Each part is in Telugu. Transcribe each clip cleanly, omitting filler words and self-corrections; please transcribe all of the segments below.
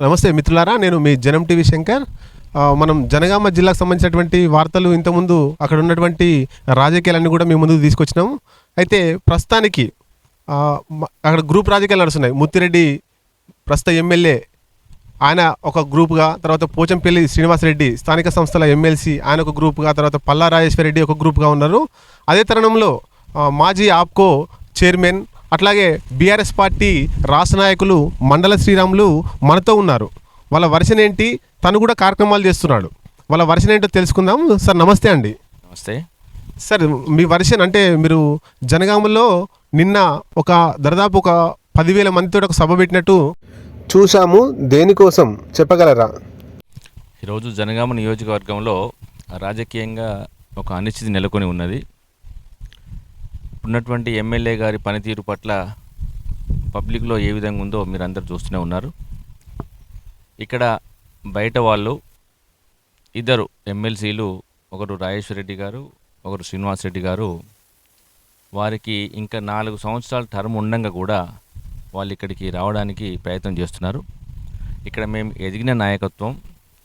నమస్తే మిత్రులారా, నేను మీ జనం టీవీ శంకర్. మనం జనగామ జిల్లాకు సంబంధించినటువంటి వార్తలు ఇంతకుముందు అక్కడ ఉన్నటువంటి రాజకీయాలన్నీ కూడా మీ ముందుకు తీసుకొచ్చినాము. అయితే ప్రస్తుతానికి అక్కడ గ్రూప్ రాజకీయాలు నడుస్తున్నాయి. ముత్తిరెడ్డి ప్రస్తుత ఎమ్మెల్యే, ఆయన ఒక గ్రూప్గా, తర్వాత పోచంపల్లి శ్రీనివాసరెడ్డి స్థానిక సంస్థల ఎమ్మెల్సీ ఆయన ఒక గ్రూప్గా, తర్వాత పల్లా రాజేశ్వరరెడ్డి ఒక గ్రూప్గా ఉన్నారు. అదే తరుణంలో మాజీ ఆప్కో చైర్మన్, అట్లాగే బీఆర్ఎస్ పార్టీ రాష్ట్ర నాయకులు మండల శ్రీరాములు మనతో ఉన్నారు. వాళ్ళ వర్షన్ ఏంటి, తను కూడా కార్యక్రమాలు చేస్తున్నాడు. వాళ్ళ వర్షన్ ఏంటో తెలుసుకుందాం. సార్ నమస్తే అండి. నమస్తే సార్, మీ వర్షన్ అంటే మీరు జనగామలో నిన్న దాదాపు ఒక 10,000 మందితో ఒక సభ పెట్టినట్టు చూసాము. దేనికోసం చెప్పగలరా? ఈరోజు జనగామ నియోజకవర్గంలో రాజకీయంగా ఒక అనిశ్చితి నెలకొని ఉన్నది. ఉన్నటువంటి ఎమ్మెల్యే గారి పనితీరు పట్ల పబ్లిక్లో ఏ విధంగా ఉందో మీరు అందరు చూస్తూనే ఉన్నారు. ఇక్కడ బయట వాళ్ళు ఇద్దరు ఎమ్మెల్సీలు, ఒకరు రాజేశ్వరరెడ్డి గారు, ఒకరు శ్రీనివాసరెడ్డి గారు, వారికి ఇంకా 4 సంవత్సరాల టర్మ్ ఉండంగా కూడా వాళ్ళు ఇక్కడికి రావడానికి ప్రయత్నం చేస్తున్నారు. ఇక్కడ మేము ఎదిగిన నాయకత్వం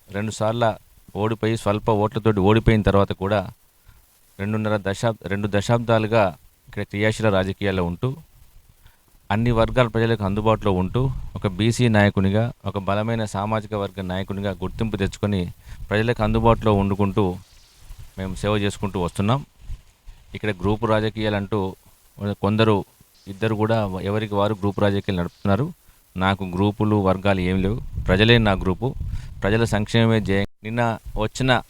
2 సార్లు ఓడిపోయి స్వల్ప ఓట్లతోటి ఓడిపోయిన తర్వాత కూడా 2 దశాబ్దాలుగా ఇక్కడ క్రియాశీల రాజకీయాల్లో ఉంటూ అన్ని వర్గాల ప్రజలకు అందుబాటులో ఉంటూ ఒక బీసీ నాయకునిగా, ఒక బలమైన సామాజిక వర్గ నాయకునిగా గుర్తింపు తెచ్చుకొని ప్రజలకు అందుబాటులో వండుకుంటూ మేము సేవ చేసుకుంటూ వస్తున్నాం. ఇక్కడ గ్రూపు రాజకీయాలంటూ కొందరు ఇద్దరు కూడా ఎవరికి వారు గ్రూపు రాజకీయాలు నడుపుతున్నారు. నాకు గ్రూపులు వర్గాలు ఏం లేవు. ప్రజలే నా గ్రూపు, ప్రజల సంక్షేమమే జయం. నిన్న వచ్చిన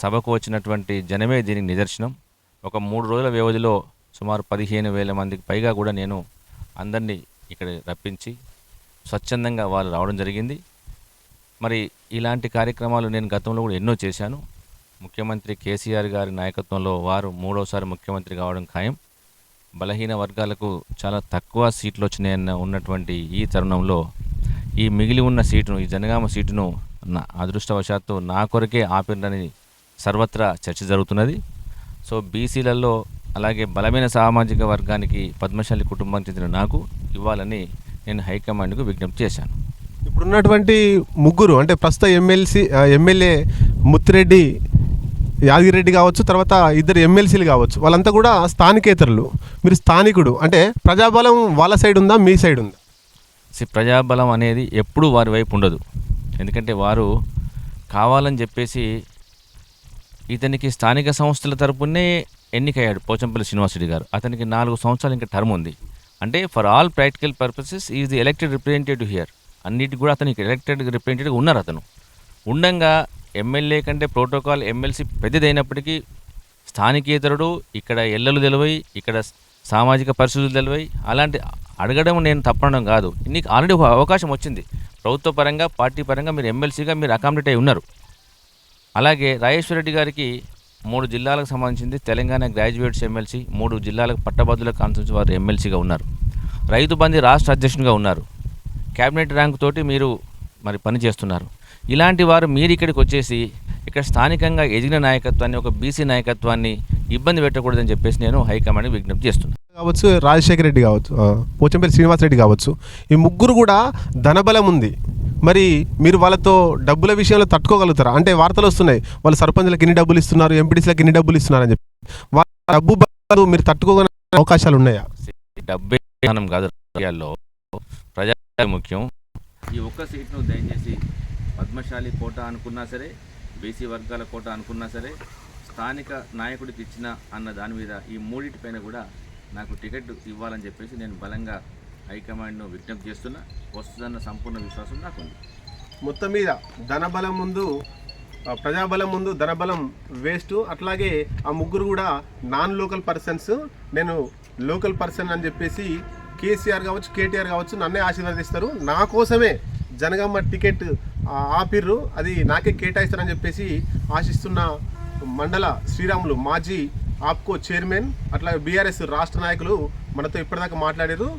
సభకు వచ్చినటువంటి జనమే దీనికి నిదర్శనం. ఒక 3 రోజుల వ్యవధిలో సుమారు 15,000 మందికి పైగా కూడా నేను అందరినీ ఇక్కడ రప్పించి స్వచ్ఛందంగా వాళ్ళు రావడం జరిగింది. మరి ఇలాంటి కార్యక్రమాలు నేను గతంలో కూడా ఎన్నో చేశాను. ముఖ్యమంత్రి కేసీఆర్ గారి నాయకత్వంలో వారు 3వసారి ముఖ్యమంత్రి కావడం ఖాయం. బలహీన వర్గాలకు చాలా తక్కువ సీట్లు వచ్చినాయన్న ఉన్నటువంటి ఈ తరుణంలో ఈ మిగిలి ఉన్న సీటును, ఈ జనగామ సీటును నా అదృష్టవశాత్తు నా కొరకే ఆపినని సర్వత్రా చర్చ జరుగుతున్నది. సో బీసీలలో అలాగే బలమైన సామాజిక వర్గానికి పద్మశాలి కుటుంబానికి చెందిన నాకు ఇవ్వాలని నేను హైకమాండ్కు విజ్ఞప్తి చేశాను. ఇప్పుడున్నటువంటి ముగ్గురు అంటే ప్రస్తుత ఎమ్మెల్యే ముత్తిరెడ్డి యాదగిరెడ్డి కావచ్చు, తర్వాత ఇద్దరు ఎమ్మెల్సీలు కావచ్చు, వాళ్ళంతా కూడా స్థానికేతరులు. మీరు స్థానికుడు అంటే ప్రజాబలం వాళ్ళ సైడ్ ఉందా, మీ సైడ్ ఉందా? ప్రజాబలం అనేది ఎప్పుడూ వారి వైపు ఉండదు. ఎందుకంటే వారు కావాలని చెప్పేసి ఇతనికి స్థానిక సంస్థల తరపునే ఎన్నికయ్యాడు పోచంపల్లి శ్రీనివాసరెడ్డి గారు. అతనికి 4 సంవత్సరాలు ఇంకా టర్మ్ ఉంది. అంటే for all practical purposes is the elected representative here. అన్నిటికి కూడా అతనికి ఎలక్టెడ్ రిప్రజెంటేటివ్ ఉన్నారు. అతను ఉండంగా ఎమ్మెల్యే కంటే ప్రోటోకాల్ ఎమ్మెల్సీ పెద్దదైనప్పటికీ స్థానికేతరుడు, ఇక్కడ ఎల్లలు తెలివై, ఇక్కడ సామాజిక పరిస్థితులు తెలివై, అలాంటి అడగడం నేను తప్పడం కాదు. నీకు ఆల్రెడీ ఒక అవకాశం వచ్చింది ప్రభుత్వ పరంగా, పార్టీ పరంగా. మీరు ఎమ్మెల్సీగా మీరు అకామిడేట్ అయి ఉన్నారు. అలాగే రాజేశ్వరరెడ్డి గారికి 3 జిల్లాలకు సంబంధించింది తెలంగాణ గ్రాడ్యుయేట్స్ ఎమ్మెల్సీ, 3 జిల్లాలకు పట్టభద్రుల కాన్స్టిట్యూన్సీ వారు ఎమ్మెల్సీగా ఉన్నారు. రైతు బంధు రాష్ట్ర అధ్యక్షునిగా ఉన్నారు. క్యాబినెట్ ర్యాంకు తోటి మీరు మరి పని చేస్తున్నారు. ఇలాంటి వారు మీరు ఇక్కడికి వచ్చేసి ఇక్కడ స్థానికంగా ఎదిగిన నాయకత్వాన్ని, ఒక బీసీ నాయకత్వాన్ని ఇబ్బంది పెట్టకూడదని చెప్పేసి నేను హైకమాండ్కి విజ్ఞప్తి చేస్తున్నాను. కావచ్చు రాజశేఖర రెడ్డి కావచ్చు, పోచంపల్లి శ్రీనివాసరెడ్డి కావచ్చు, ఈ ముగ్గురు కూడా ధనబలం ఉంది. మరి మీరు వాళ్ళతో డబ్బుల విషయంలో తట్టుకోగలుగుతారా? అంటే వార్తలు వస్తున్నాయి, వాళ్ళు సర్పంచ్లకు ఇన్ని డబ్బులు ఇస్తున్నారు, ఎంపీటీసీలకు ఇన్ని డబ్బులు ఇస్తున్నారు అని చెప్పి. వాళ్ళ డబ్బు బలం మీరు తట్టుకోగల అవకాశాలు ఉన్నాయా? డబ్బే కాదు, రాజకీయాల్లో ప్రజా ముఖ్యం. ఈ ఒక్క సీట్ను దయచేసి పద్మశాలి కోట అనుకున్నా సరే, బీసీ వర్గాల కోట అనుకున్నా సరే, స్థానిక నాయకుడికి ఇచ్చిన అన్న దాని మీద ఈ మూడింటిపైన కూడా నాకు టికెట్ ఇవ్వాలని చెప్పేసి నేను బలంగా హైకమాండ్ను విజ్ఞప్తి చేస్తున్నా. వస్తుందన్న సంపూర్ణ విశ్వాసం నాకుంది. మొత్తం మీద ధనబలం ముందు ప్రజాబలం ముందు ధనబలం వేస్ట్. అట్లాగే ఆ ముగ్గురు కూడా నాన్ లోకల్ పర్సన్స్, నేను లోకల్ పర్సన్ అని చెప్పేసి కేసీఆర్ కావచ్చు, కేటీఆర్ కావచ్చు నన్నే ఆశీర్వదిస్తారు, నా కోసమే జనగామ టికెట్ ఆపిర్రు, అది నాకే కేటాయిస్తారని చెప్పేసి ఆశిస్తున్న మండల శ్రీరాములు, మాజీ ఆప్కో చైర్మన్, అట్లాగే బీఆర్ఎస్ రాష్ట్ర నాయకులు మనతో ఇప్పటిదాకా మాట్లాడారు.